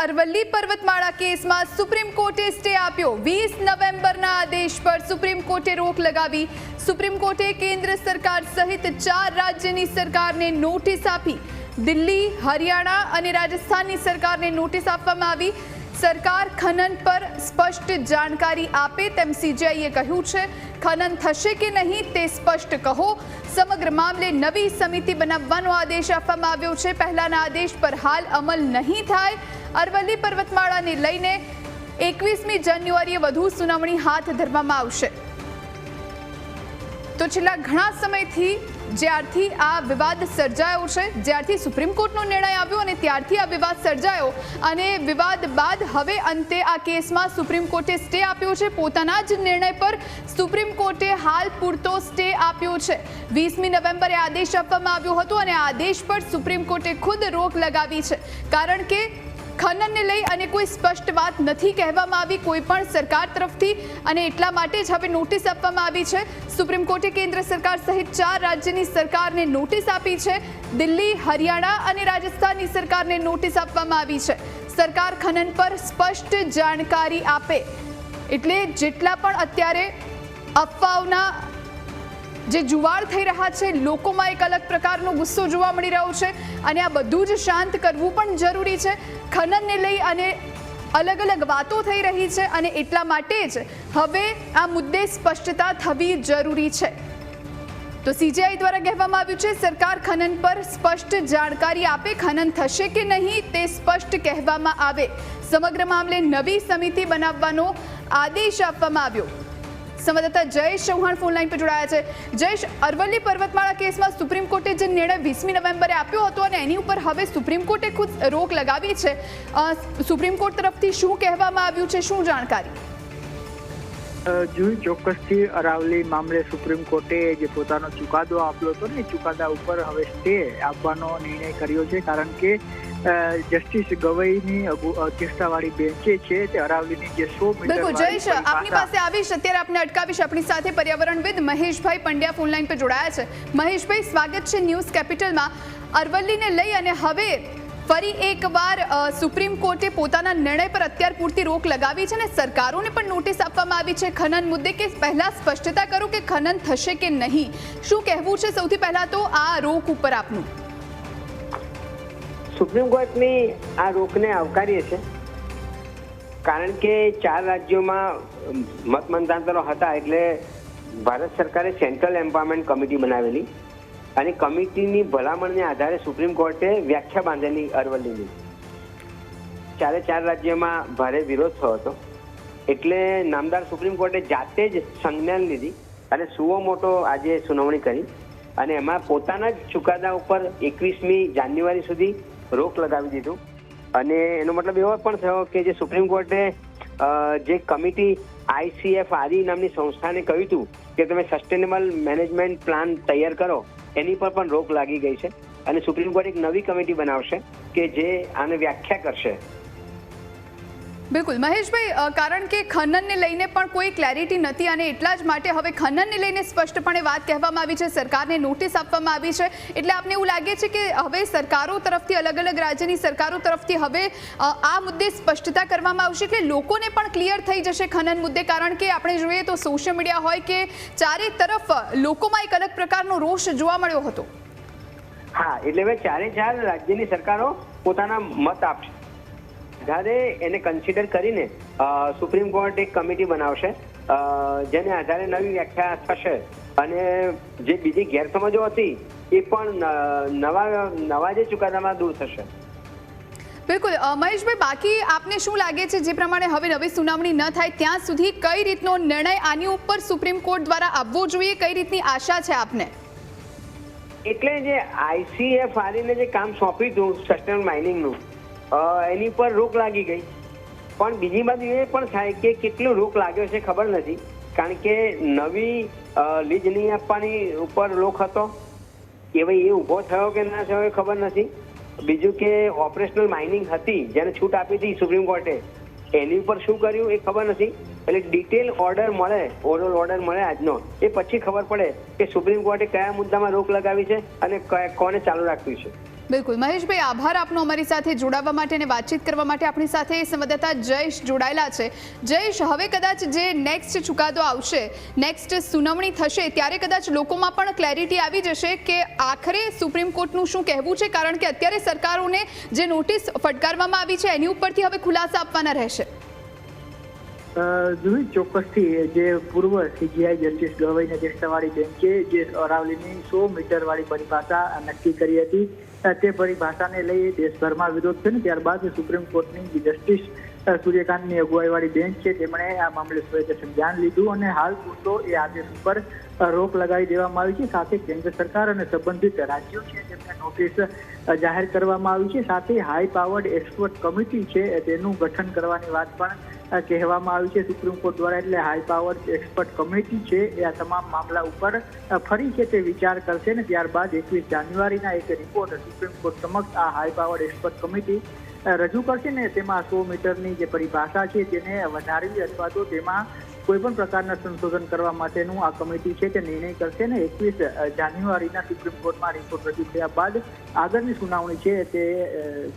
અરવલ્લી પર્વતમાળા કેસમાં સુપ્રીમ કોર્ટે સ્ટે આપ્યો। 20 નવેમ્બરના આદેશ પર સુપ્રીમ કોર્ટે રોક લગાવી। સુપ્રીમ કોર્ટે કેન્દ્ર સરકાર સહિત 4 રાજ્યની સરકારને નોટિસ આપી। દિલ્હી, હરિયાણા અને રાજસ્થાનની સરકારને નોટિસ આપવામાં આવી। સરકાર ખનન પર સ્પષ્ટ જાણકારી આપે તેમ સીજીઆઈએ કહ્યું છે। ખનન થશે કે નહીં તે સ્પષ્ટ કહો। સમગ્ર મામલે નવી સમિતિ બનાવવાનો આદેશ આપવામાં આવ્યો છે। પહેલાના આદેશ પર હાલ અમલ નહીં થાય। અરવલ્લી પર્વતમાળાને લઈને 21મી જાન્યુઆરીએ વધુ સુનાવણી હાથ ધરવામાં આવશે। તો છેલ્લા ઘણા સમયથી જ્યારથી આ વિવાદ સર્જાયો છે, જ્યારથી સુપ્રીમ કોર્ટનો નિર્ણય આવ્યો અને ત્યારથી આ વિવાદ સર્જાયો અને વિવાદ બાદ હવે અંતે આ કેસમાં સુપ્રીમ કોર્ટે સ્ટે આપ્યો છે। પોતાના જ નિર્ણય પર સુપ્રીમ કોર્ટે હાલ પૂરતો સ્ટે આપ્યો છે। 20મી નવેમ્બરે આદેશ આપવામાં આવ્યો હતો અને આ આદેશ પર સુપ્રીમ કોર્ટે ખુદ રોક લગાવી છે, કારણ કે ખનનને લઈ અને કોઈ સ્પષ્ટ વાત નથી કહેવામાં આવી કોઈ પણ સરકાર તરફથી, અને એટલા માટે જ હવે નોટિસ આપવામાં આવી છે। સુપ્રીમ કોર્ટે કેન્દ્ર સરકાર સહિત 4 રાજ્યની સરકારને નોટિસ આપી છે। દિલ્હી, હરિયાણા અને રાજસ્થાનની સરકારને નોટિસ આપવામાં આવી છે। સરકાર ખનન પર સ્પષ્ટ જાણકારી આપે, એટલે જેટલા પણ અત્યારે અફવાઓના જે જુવાળ થઈ રહ્યા છે, લોકોમાં એક અલગ પ્રકારનો ગુસ્સો જોવા મળી રહ્યો છે અને આ બધું જ શાંત કરવું પણ જરૂરી છે। ખનનને લઈ અને અલગ અલગ વાતો થઈ રહી છે અને એટલા માટે જ હવે આ મુદ્દે સ્પષ્ટતા થવી જરૂરી છે। તો સીજીઆઈ દ્વારા કહેવામાં આવ્યું છે સરકાર ખનન પર સ્પષ્ટ જાણકારી આપે, ખનન થશે કે નહીં તે સ્પષ્ટ કહેવામાં આવે। સમગ્ર મામલે નવી સમિતિ બનાવવાનો આદેશ આપવામાં આવ્યો। સંવાદદાતા જયેશ ચૌહાણ ફોનલાઈન પર જોડાયા છે। જયેશ, અરવલ્લી પર્વતમાળા કેસમાં સુપ્રીમ કોર્ટે જે નિર્ણય 20મી નવેમ્બરે આપ્યો હતો અને એની ઉપર હવે સુપ્રીમ કોર્ટે ખુદ રોક લગાવી છે, સુપ્રીમ કોર્ટ તરફથી શું કહેવામાં આવ્યું છે, શું જાણકારી? ચોક્કસથી અરાવલી મામલે સુપ્રીમ કોર્ટે જે પોતાનો ચુકાદો આપ્યો હતો ને, ચુકાદા ઉપર હવે સ્ટે આપવાનો નિર્ણય કર્યો છે, કારણ કે જસ્ટિસ ગવઈની અધ્યક્ષતાવાળી બેન્ચે છે તે અરાવલીની જે 100 મીટર બિલકુલ જયેશ, આપની પાસે આવીશ, અત્યારે આપને અટકાવીશ। આપણી સાથે પર્યાવરણવિદ મહેશભાઈ પંડ્યા ફોનલાઈન પર જોડાયા છે। મહેશભાઈ, સ્વાગત છે ન્યૂઝ કેપિટલમાં। અરવલ્લીને લઈ અને હવે ફરી એકવાર સુપ્રીમ કોર્ટે પોતાના નિર્ણય પર અત્યાર પૂરતી રોક લગાવી છે અને સરકારોને પણ નોટિસ આપવામાં આવી છે ખનન મુદ્દે, કે પહેલા સ્પષ્ટતા કરો કે ખનન થશે કે નહીં, શું કહેવું છે સૌથી પહેલા તો આ રોક ઉપર આપનું? સુપ્રીમ કોર્ટની આ રોકને આવકારીએ છે, કારણ કે 4 રાજ્યોમાં મત મતાંતરો હતા, એટલે ભારત સરકારે સેન્ટ્રલ એમ્પાવરમેન્ટ કમિટી બનાવેલી અને કમિટીની ભલામણને આધારે સુપ્રીમ કોર્ટે વ્યાખ્યા બાંધેલી અરવલ્લીની। 4 રાજ્યોમાં ભારે વિરોધ થયો હતો, એટલે નામદાર સુપ્રીમ કોર્ટે જાતે જ સંજ્ઞાન લીધી અને સુઓ મોટો આજે સુનાવણી કરી અને એમાં પોતાના જ ચુકાદા ઉપર 21મી જાન્યુઆરી સુધી રોક લગાવી દીધું। અને એનો મતલબ એવો પણ થયો કે જે સુપ્રીમ કોર્ટે જે કમિટી ICFRE નામની સંસ્થાને કહ્યું હતું કે તમે સસ્ટેનેબલ મેનેજમેન્ટ પ્લાન તૈયાર કરો, એની પર પણ રોક લાગી ગઈ છે અને સુપ્રીમ કોર્ટ એક નવી કમિટી બનાવશે કે જે આને વ્યાખ્યા કરશે। બિલકુલ મહેશભાઈ, કારણ કે ખનનને લઈને પણ કોઈ ક્લેરિટી નથી અને એટલા જ માટે હવે ખનનને લઈને સ્પષ્ટપણે વાત કહેવામાં આવી છે, સરકારને નોટિસ આપવામાં આવી છે, એટલે આપને એવું લાગે છે કે હવે સરકારો તરફથી, અલગ અલગ રાજ્યની સરકારો તરફથી હવે આ મુદ્દે સ્પષ્ટતા કરવામાં આવશે, એટલે લોકોને પણ ક્લિયર થઈ જશે ખનન મુદ્દે? કારણ કે આપણે જોઈએ તો સોશિયલ મીડિયા હોય કે ચારે તરફ લોકોમાં એક અલગ પ્રકારનો રોષ જોવા મળ્યો હતો। હા, એટલે હવે 4 રાજ્યની સરકારો પોતાના મત આપશે, આધારે એને કન્સિડર કરીને સુપ્રીમ કોર્ટ એક કમિટી બનાવશે, જેને આધારે નવી વ્યાખ્યા થશે અને જે બીજી ગેરસમજો હતી એ પણ નવા જે ચુકાદામાં દૂર થશે। બિલકુલ મહેશભાઈ, બાકી આપને શું લાગે છે જે પ્રમાણે હવે નવી સુનાવણી ન થાય ત્યાં સુધી કઈ રીતનો નિર્ણય આની ઉપર સુપ્રીમ કોર્ટ દ્વારા આવવો જોઈએ, કઈ રીતની આશા છે આપને? એટલે જે ICFRE ને જે કામ સોંપ્યું હતું સસ્ટેનેબલ માઇનિંગનું, એની પર રોક લાગી ગઈ, પણ બીજી બાજુ એ પણ થાય કે કેટલો રોક લાગ્યો છે ખબર નથી, કારણ કે નવી લીઝ નહીં આપવાની ઉપર રોક હતો, એ ઊભો થયો કે ના થયો એ ખબર નથી। બીજું કે ઓપરેશનલ માઇનિંગ હતી જેને છૂટ આપી હતી સુપ્રીમ કોર્ટે, એની ઉપર શું કર્યું એ ખબર નથી। એટલે ડિટેલ ઓર્ડર મળે, ઓવરઓલ ઓર્ડર મળે આજનો, એ પછી ખબર પડે કે સુપ્રીમ કોર્ટે કયા મુદ્દામાં રોક લગાવી છે અને કોને ચાલુ રાખ્યું છે। બિલકુલ મહેશભાઈ, આભાર આપનો અમારી સાથે જોડાવા માટે અને વાતચીત કરવા માટે. આપણી સાથે સંવાદદાતા જયેશ જોડાયેલા છે. જયેશ, હવે કદાચ જે નેક્સ્ટ ચુકાદો આવશે, નેક્સ્ટ સુનાવણી થશે, ત્યારે કદાચ લોકોમાં પણ ક્લેરિટી આવી જશે કે આખરે સુપ્રીમ કોર્ટનું શું કહેવું છે, કારણ કે અત્યારે સરકારોને જે નોટિસ ફટકારવામાં આવી છે એની ઉપરથી હવે ખુલાસા આપવાના રહેશે. જુદી ચોક્કસથી જે પૂર્વ સીજીઆઈ જસ્ટિસ ગવઈની અધ્યક્ષતાવાળી બેન્ચે જે અરાવલીની 100 મીટર વાળી પરિભાષા નક્કી કરી હતી, તે પરિભાષાને લઈ દેશભરમાં વિરોધ થયો. ત્યારબાદ સુપ્રીમ કોર્ટની જસ્ટિસ સૂર્યકાંતની અગુવાઈવાળી બેન્ચ છે તેમણે આ મામલે સ્વયં સંજ્ઞાન લીધું અને હાલ પૂરતો એ આદેશ ઉપર રોક લગાવી દેવામાં આવી છે. સાથે કેન્દ્ર સરકાર અને સંબંધિત રાજ્યો છે તેમને નોટિસ જાહેર કરવામાં આવી છે. સાથે હાઈ પાવર્ડ એક્સપર્ટ કમિટી છે તેનું ગઠન કરવાની વાત પણ કહેવામાં આવી છે સુપ્રીમ કોર્ટ દ્વારા. એટલે હાઈ પાવર્ડ એક્સપર્ટ કમિટી છે એ આ તમામ મામલા ઉપર ફરી છે તે વિચાર કરશે ને ત્યારબાદ 21 જાન્યુઆરીના એક રિપોર્ટ સુપ્રીમ કોર્ટ સમક્ષ આ હાઈ પાવર્ડ એક્સપર્ટ કમિટી રજૂ કરશે ને તેમાં 100 મીટરની જે પરિભાષા છે તેને વધારવી અથવા તો તેમાં કોઈ પણ પ્રકારના સંશોધન કરવા માટેનું આ કમિટી છે તે નિર્ણય કરશે ને 21 જાન્યુઆરીના સુપ્રીમ કોર્ટમાં રિપોર્ટ રજૂ થયા બાદ આગળની સુનાવણી છે તે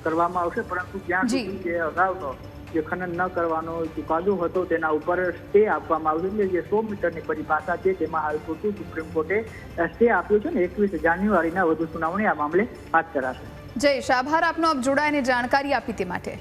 કરવામાં આવશે. પરંતુ ત્યાં સુધી જે અગાઉનો જે ખનન ન કરવાનો ચુકાદો હતો તેના ઉપર સ્ટે આપવામાં આવ્યો છે. જે 100 મીટરની પરિભાષા છે તેમાં હાલ પૂરતું સુપ્રીમ કોર્ટે સ્ટે આપ્યો છે ને 21 જાન્યુઆરીના વધુ સુનાવણી આ મામલે હાથ ધરાશે. જયેશ, આભાર આપનો, આપ જોડાઈને જાણકારી આપી તે માટે.